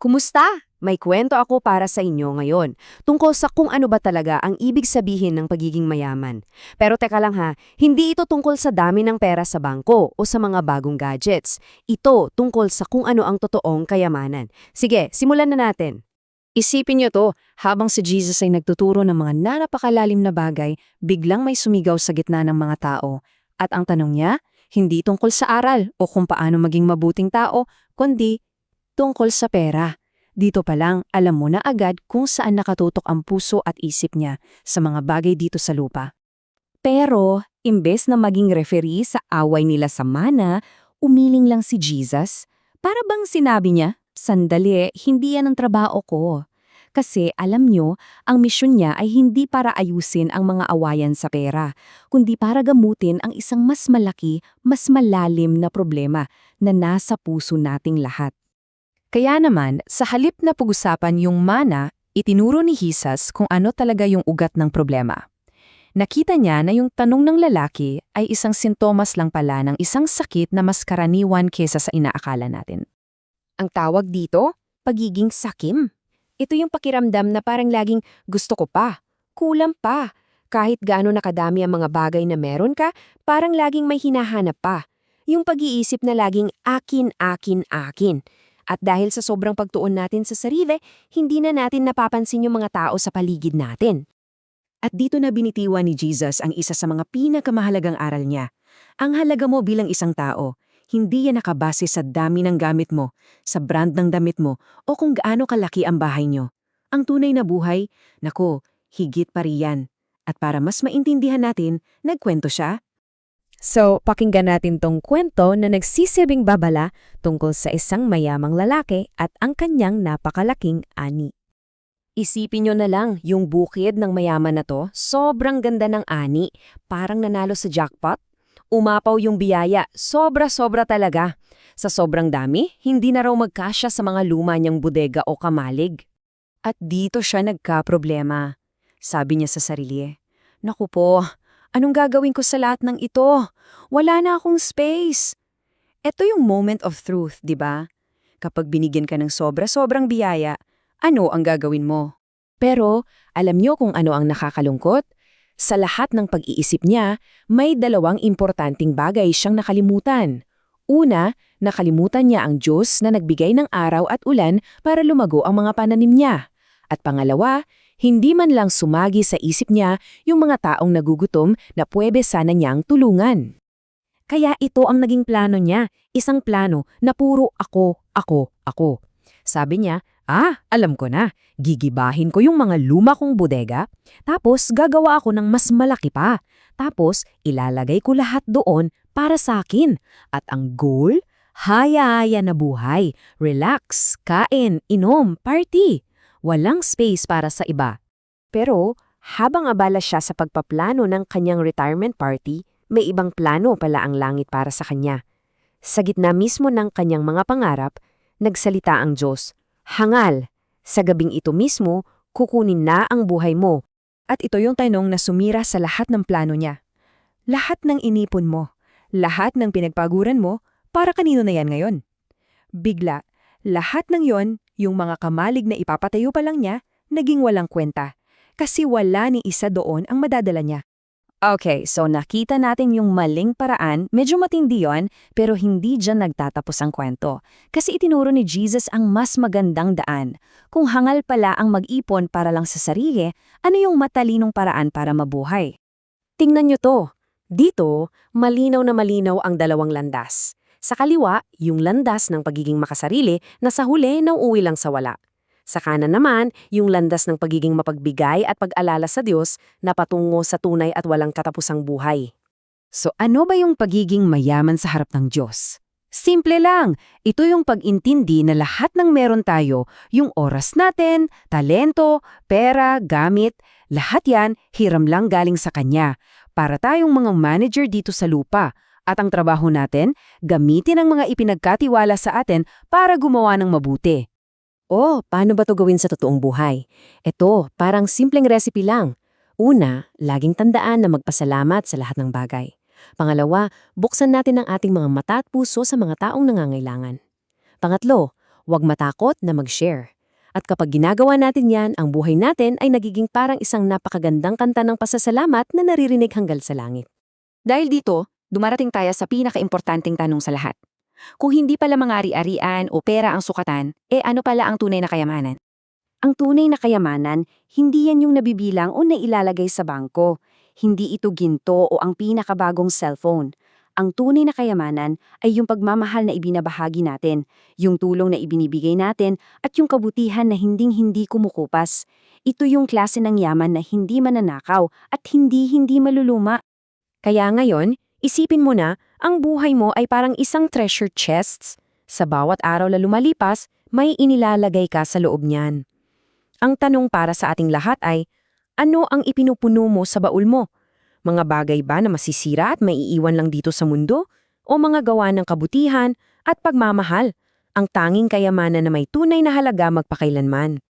Kumusta? May kwento ako para sa inyo ngayon tungkol sa kung ano ba talaga ang ibig sabihin ng pagiging mayaman. Pero teka lang ha, hindi ito tungkol sa dami ng pera sa bangko o sa mga bagong gadgets. Ito tungkol sa kung ano ang totoong kayamanan. Sige, simulan na natin. Isipin niyo to, habang si Jesus ay nagtuturo ng mga napakalalim na bagay, biglang may sumigaw sa gitna ng mga tao. At ang tanong niya, hindi tungkol sa aral o kung paano maging mabuting tao, kundi tungkol sa pera. Dito pa lang, alam mo na agad kung saan nakatutok ang puso at isip niya sa mga bagay dito sa lupa. Pero, imbes na maging referee sa away nila sa mana, umiling lang si Jesus. Para bang sinabi niya, sandali, hindi yan ang trabaho ko. Kasi alam nyo, ang misyon niya ay hindi para ayusin ang mga awayan sa pera, kundi para gamutin ang isang mas malaki, mas malalim na problema na nasa puso nating lahat. Kaya naman, sa halip na pag-usapan yung mana, itinuro ni Jesus kung ano talaga yung ugat ng problema. Nakita niya na yung tanong ng lalaki ay isang sintomas lang pala ng isang sakit na mas karaniwan kesa sa inaakala natin. Ang tawag dito, pagiging sakim. Ito yung pakiramdam na parang laging gusto ko pa, kulang pa. Kahit gaano nakadami ang mga bagay na meron ka, parang laging may hinahanap pa. Yung pag-iisip na laging akin, akin, akin. At dahil sa sobrang pagtuon natin sa sarili, hindi na natin napapansin yung mga tao sa paligid natin. At dito na binitiwan ni Jesus ang isa sa mga pinakamahalagang aral niya. Ang halaga mo bilang isang tao, hindi yan nakabase sa dami ng gamit mo, sa brand ng damit mo, o kung gaano kalaki ang bahay nyo. Ang tunay na buhay, nako, higit pa riyan. At para mas maintindihan natin, nagkwento siya. So, pakinggan natin tong kwento na nagsisilbing babala tungkol sa isang mayamang lalaki at ang kanyang napakalaking ani. Isipin nyo na lang, yung bukid ng mayaman na to, sobrang ganda ng ani, parang nanalo sa jackpot. Umapaw yung biyaya, sobra-sobra talaga. Sa sobrang dami, hindi na raw magkasya sa mga luma niyang bodega o kamalig. At dito siya nagka-problema. Sabi niya sa sarili, naku po, anong gagawin ko sa lahat ng ito? Wala na akong space. Ito yung moment of truth, di ba? Kapag binigyan ka ng sobra-sobrang biyaya, ano ang gagawin mo? Pero, alam niyo kung ano ang nakakalungkot? Sa lahat ng pag-iisip niya, may dalawang importanteng bagay siyang nakalimutan. Una, nakalimutan niya ang Diyos na nagbigay ng araw at ulan para lumago ang mga pananim niya. At pangalawa, hindi man lang sumagi sa isip niya yung mga taong nagugutom na pwede sana niyang tulungan. Kaya ito ang naging plano niya, isang plano na puro ako, ako, ako. Sabi niya, alam ko na, gigibahin ko yung mga luma kong bodega, tapos gagawa ako ng mas malaki pa. Tapos ilalagay ko lahat doon para sa akin. At ang goal, haya-haya na buhay, relax, kain, inom, party. Walang space para sa iba. Pero habang abala siya sa pagpaplano ng kanyang retirement party, may ibang plano pala ang langit para sa kanya. Sa gitna mismo ng kanyang mga pangarap, nagsalita ang Diyos, hangal, sa gabing ito mismo, kukunin na ang buhay mo. At ito yung tanong na sumira sa lahat ng plano niya. Lahat ng inipon mo, lahat ng pinagpaguran mo, para kanino na yan ngayon? Bigla, lahat ng yon, yung mga kamalig na ipapatayo pa lang niya, naging walang kwenta. Kasi wala ni isa doon ang madadala niya. Okay, so nakita natin yung maling paraan, medyo matindi yon, pero hindi dyan nagtatapos ang kwento. Kasi itinuro ni Jesus ang mas magandang daan. Kung hangal pala ang mag-ipon para lang sa sarili, ano yung matalinong paraan para mabuhay? Tingnan nyo to. Dito, malinaw na malinaw ang dalawang landas. Sa kaliwa, yung landas ng pagiging makasarili na sa huli nauuwi lang sa wala. Sa kanan naman, yung landas ng pagiging mapagbigay at pag-alala sa Diyos na patungo sa tunay at walang katapusang buhay. So ano ba yung pagiging mayaman sa harap ng Diyos? Simple lang, ito yung pag-intindi na lahat ng meron tayo, yung oras natin, talento, pera, gamit, lahat yan hiram lang galing sa Kanya. Para tayong mga manager dito sa lupa. At ang trabaho natin, gamitin ang mga ipinagkatiwala sa atin para gumawa ng mabuti. Paano ba to gawin sa totoong buhay? Ito, parang simpleng recipe lang. Una, laging tandaan na magpasalamat sa lahat ng bagay. Pangalawa, buksan natin ang ating mga mata at puso sa mga taong nangangailangan. Pangatlo, Huwag matakot na mag-share. At kapag ginagawa natin yan, ang buhay natin ay nagiging parang isang napakagandang kanta ng pasasalamat na naririnig hanggang sa langit. Dahil dito, dumarating tayo sa pinakaimportanteng tanong sa lahat. Kung hindi pala mga ari-arian o pera ang sukatan, ano pala ang tunay na kayamanan? Ang tunay na kayamanan, hindi yan yung nabibilang o nailalagay sa bangko. Hindi ito ginto o ang pinakabagong cellphone. Ang tunay na kayamanan ay yung pagmamahal na ibinabahagi natin, yung tulong na ibinibigay natin, at yung kabutihan na hinding-hindi kumukupas. Ito yung klase ng yaman na hindi mananakaw at hindi maluluma. Kaya ngayon, isipin mo na, ang buhay mo ay parang isang treasure chests. Sa bawat araw na lumalipas, may inilalagay ka sa loob niyan. Ang tanong para sa ating lahat ay, ano ang ipinupuno mo sa baul mo? Mga bagay ba na masisira at maiiwan lang dito sa mundo? O mga gawa ng kabutihan at pagmamahal? Ang tanging kayamanan na may tunay na halaga magpakailanman.